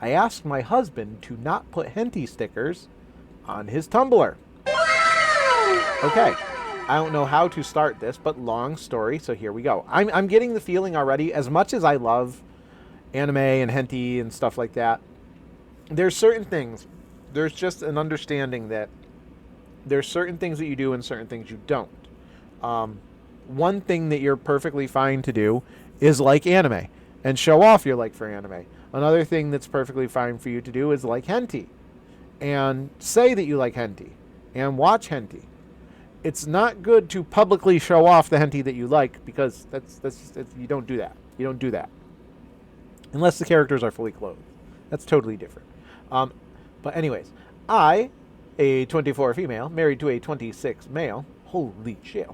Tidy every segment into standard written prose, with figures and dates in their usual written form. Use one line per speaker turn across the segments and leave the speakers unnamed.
I asked my husband to not put hentai stickers on his Tumblr. Okay, I don't know how to start this, but long story, so here we go. I'm getting the feeling already, as much as I love anime and hentai and stuff like that, there's certain things, there's just an understanding that there's certain things that you do and certain things you don't. One thing that you're perfectly fine to do is like anime and show off your like for anime. Another thing that's perfectly fine for you to do is like hentai and say that you like hentai and watch hentai. It's not good to publicly show off the hentai that you like, because that's you don't do that. You don't do that unless the characters are fully clothed. That's totally different. But anyways, I, a 24 female, married to a 26 male. Holy shit,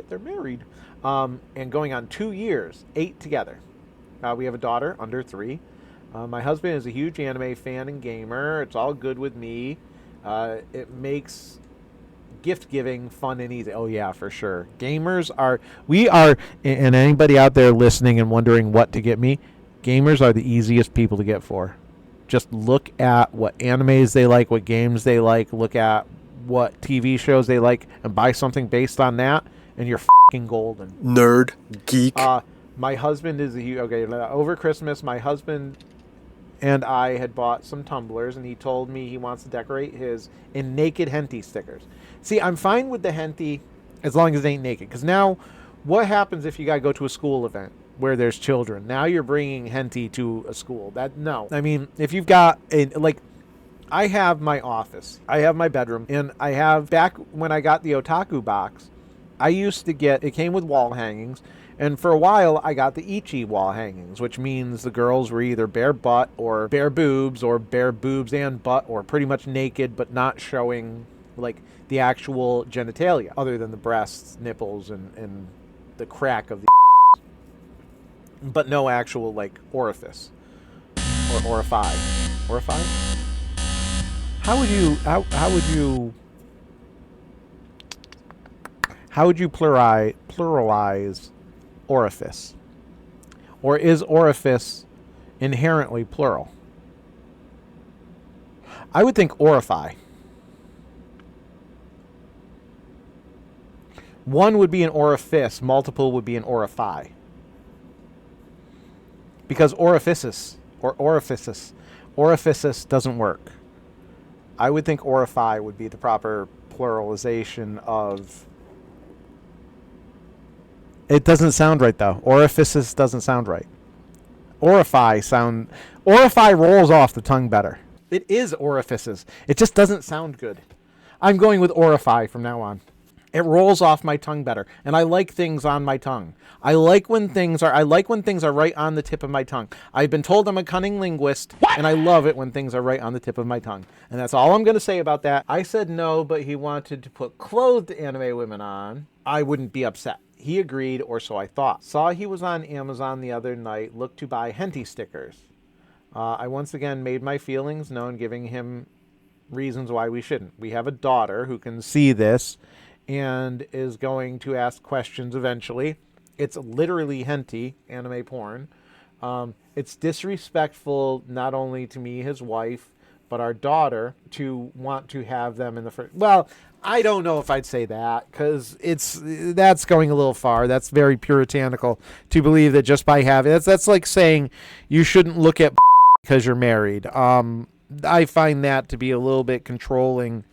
they're married. And going on 2 years, 8 together. We have a daughter under 3. My husband is a huge anime fan and gamer. It's all good with me. It makes gift giving fun and easy. Oh yeah, for sure. We are, and anybody out there listening and wondering what to get me, gamers are the easiest people to get for. Just look at what animes they like, what games they like, look at what TV shows they like, and buy something based on that, and you're fucking golden.
Nerd, geek.
My husband is over Christmas, my husband and I had bought some tumblers, and he told me he wants to decorate his in naked hentai stickers. See, I'm fine with the hentai as long as it ain't naked, because now what happens if you gotta go to a school event where there's children? Now you're bringing hentai to a school. I mean, if you've got I have my office, I have my bedroom, and I have, back when I got the otaku box, I used to get, it came with wall hangings, and for a while I got the ichi wall hangings, which means the girls were either bare butt or bare boobs and butt, or pretty much naked but not showing like the actual genitalia other than the breasts, nipples, and the crack of the but no actual like orifice or orifice. How would you pluralize orifice? Or is orifice inherently plural? I would think orify. One would be an orifice, multiple would be an orify. Because orifices doesn't work. I would think orify would be the proper pluralization of... It doesn't sound right, though. Orifices doesn't sound right. Orify rolls off the tongue better. It is orifices. It just doesn't sound good. I'm going with orify from now on. It rolls off my tongue better, and I like things on my tongue. I like when things are right on the tip of my tongue. I've been told I'm a cunning linguist, and I love it when things are right on the tip of my tongue. And that's all I'm going to say about that. I said no, but he wanted to put clothed anime women on. I wouldn't be upset. He agreed, or so I thought. Saw he was on Amazon the other night. Looked to buy hentai stickers. I once again made my feelings known, giving him reasons why we shouldn't. We have a daughter who can see this and is going to ask questions eventually. It's literally hentai, anime porn. It's disrespectful not only to me, his wife, but our daughter, to want to have them in the first... Well, I don't know if I'd say that, because that's going a little far. That's very puritanical to believe that just by having... That's like saying you shouldn't look at because you're married. I find that to be a little bit controlling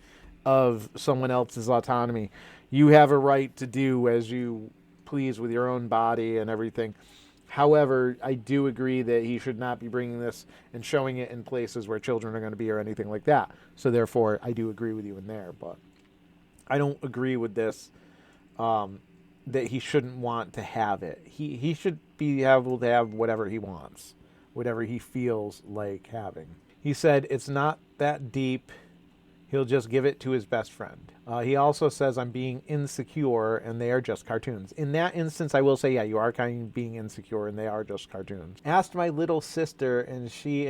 of someone else's autonomy. You have a right to do as you please with your own body and everything. However, I do agree that he should not be bringing this and showing it in places where children are going to be or anything like that. So therefore, I do agree with you in there. But I don't agree with this, that he shouldn't want to have it. He should be able to have whatever he wants, whatever he feels like having. He said it's not that deep. He'll just give it to his best friend. He also says I'm being insecure and they are just cartoons. In that instance, I will say, yeah, you are kind of being insecure and they are just cartoons. Asked my little sister, and she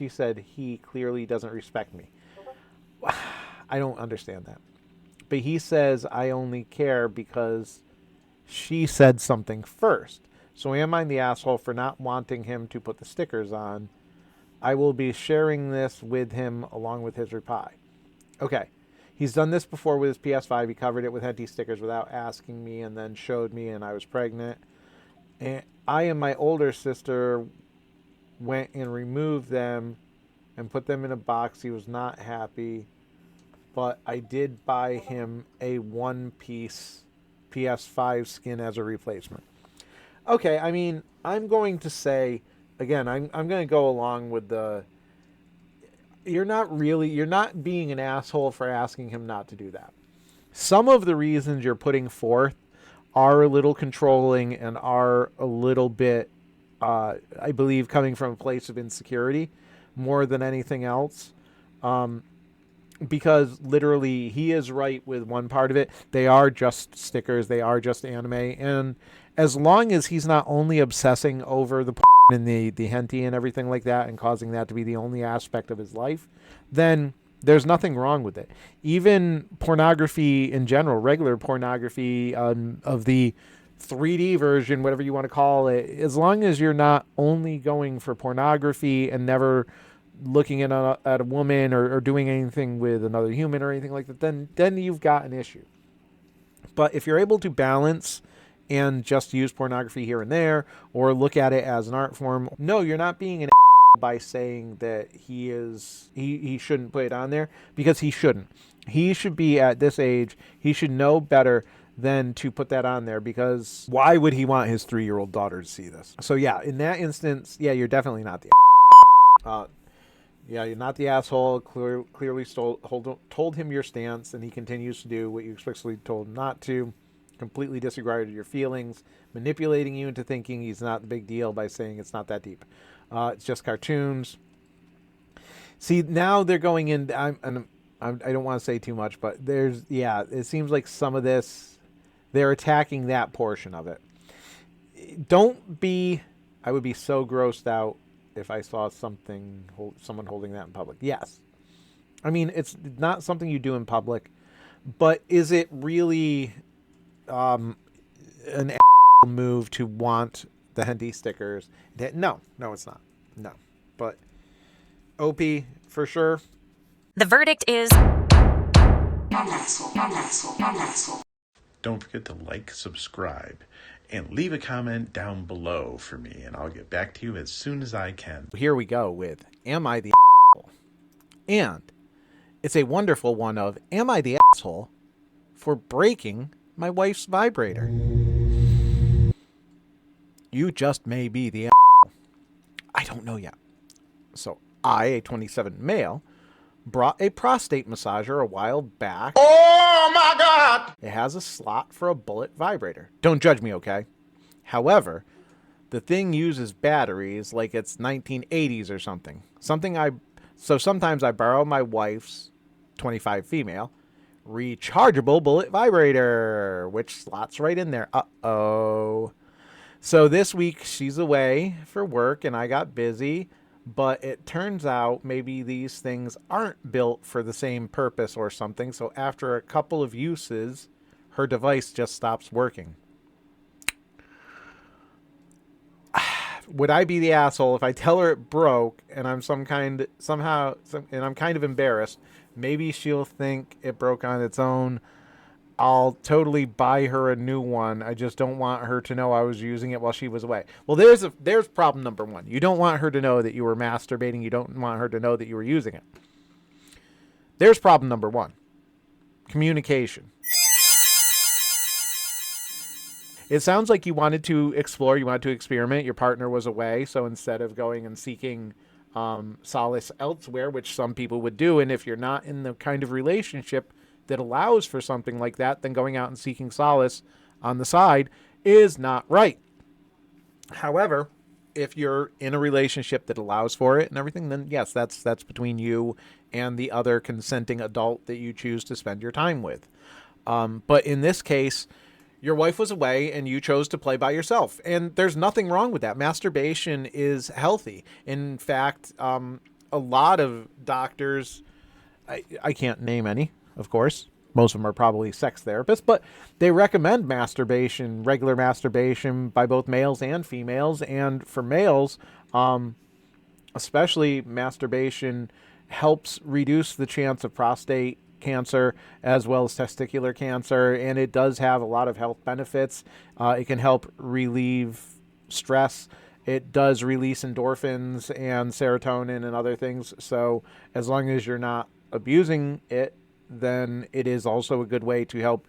said he clearly doesn't respect me. I don't understand that. But he says I only care because she said something first. So am I the asshole for not wanting him to put the stickers on? I will be sharing this with him along with his reply. Okay. He's done this before with his PS5. He covered it with hentai stickers without asking me and then showed me, and I was pregnant. And I and my older sister went and removed them and put them in a box. He was not happy, but I did buy him a one-piece PS5 skin as a replacement. Okay, I mean, I'm going to say, again, I'm going to go along with the, you're not being an asshole for asking him not to do that. Some of the reasons you're putting forth are a little controlling and are a little bit, I believe, coming from a place of insecurity more than anything else. Because literally he is right with one part of it. They are just stickers. They are just anime. And as long as he's not only obsessing over the and the hentai and everything like that and causing that to be the only aspect of his life, then there's nothing wrong with it. Even pornography in general, regular pornography of the 3D version, whatever you want to call it, as long as you're not only going for pornography and never looking at a woman or doing anything with another human or anything like that, then you've got an issue. But if you're able to balance and just use pornography here and there, or look at it as an art form, no, you're not being an by saying that he shouldn't put it on there, because he shouldn't. He should be at this age. He should know better than to put that on there, because why would he want his 3-year-old daughter to see this? So yeah, in that instance, yeah, you're definitely not the yeah, you're not the asshole. Clearly told him your stance, and he continues to do what you explicitly told him not to. Completely disregarded your feelings, manipulating you into thinking he's not the big deal by saying it's not that deep. It's just cartoons. See, now they're going in. I don't want to say too much, but it seems like some of this, they're attacking that portion of it. I would be so grossed out if I saw someone holding that in public. Yes. I mean, it's not something you do in public, but is it really an move to want the hentai stickers? No, it's not. No. But OP, for sure.
The verdict is...
Don't forget to like, subscribe, and leave a comment down below for me, and I'll get back to you as soon as I can.
Here we go with Am I the Asshole? And it's a wonderful one of Am I the Asshole for breaking my wife's vibrator? You just may be the asshole. I don't know yet. So I, a 27 male, brought a prostate massager a while back.
Oh my God!
It has a slot for a bullet vibrator. Don't judge me, okay? However, the thing uses batteries like it's 1980s or something. So sometimes I borrow my wife's 25 female rechargeable bullet vibrator, which slots right in there. Uh-oh. So this week she's away for work and I got busy, but it turns out maybe these things aren't built for the same purpose or something. So after a couple of uses, her device just stops working. Would I be the asshole if I tell her it broke and I'm and I'm kind of embarrassed? Maybe she'll think it broke on its own. I'll totally buy her a new one. I just don't want her to know I was using it while she was away. Well, there's problem number one. You don't want her to know that you were masturbating. You don't want her to know that you were using it. There's problem number one. Communication. It sounds like you wanted to explore, you wanted to experiment. Your partner was away, so instead of going and seeking solace elsewhere, which some people would do, and if you're not in the kind of relationship that allows for something like that, then going out and seeking solace on the side is not right. However, if you're in a relationship that allows for it and everything, then yes, that's between you and the other consenting adult that you choose to spend your time with. But in this case, your wife was away and you chose to play by yourself. And there's nothing wrong with that. Masturbation is healthy. In fact, a lot of doctors, I can't name any, of course. Most of them are probably sex therapists, but they recommend masturbation, regular masturbation by both males and females. And for males, especially masturbation, helps reduce the chance of prostate cancer as well as testicular cancer, and it does have a lot of health benefits. It can help relieve stress. It does release endorphins and serotonin and other things. So as long as you're not abusing it, then it is also a good way to help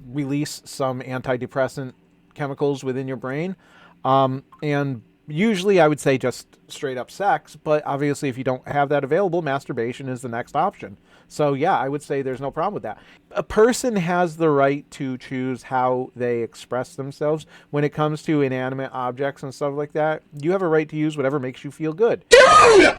release some antidepressant chemicals within your brain. And usually I would say just straight up sex, but obviously if you don't have that available, masturbation is the next option. So yeah, I would say there's no problem with that. A person has the right to choose how they express themselves when it comes to inanimate objects and stuff like that. You have a right to use whatever makes you feel good.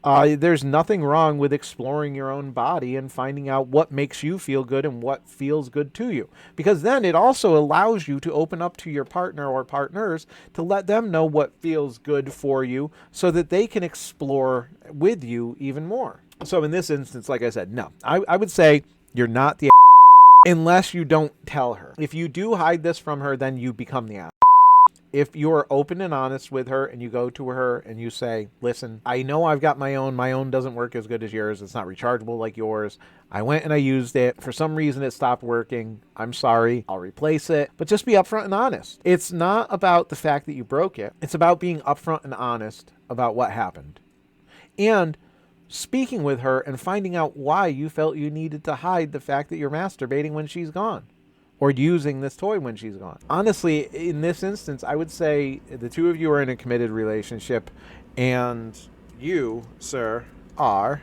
There's nothing wrong with exploring your own body and finding out what makes you feel good and what feels good to you. Because then it also allows you to open up to your partner or partners to let them know what feels good for you so that they can explore with you even more. So in this instance, like I said, no. I would say you're not the unless you don't tell her. If you do hide this from her, then you become the ass. If you're open and honest with her and you go to her and you say, listen, I know I've got my own doesn't work as good as yours. It's not rechargeable like yours. I went and I used it. For some reason it stopped working. I'm sorry. I'll replace it. But just be upfront and honest. It's not about the fact that you broke it. It's about being upfront and honest about what happened. And speaking with her and finding out why you felt you needed to hide the fact that you're masturbating when she's gone or using this toy when she's gone. Honestly, in this instance, I would say the two of you are in a committed relationship and you, sir, are,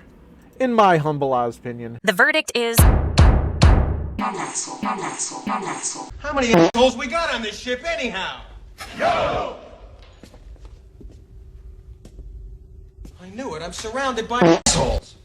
in my humble opinion,
The verdict is
How many assholes we got on this ship anyhow? Yo! I knew it. I'm surrounded by assholes.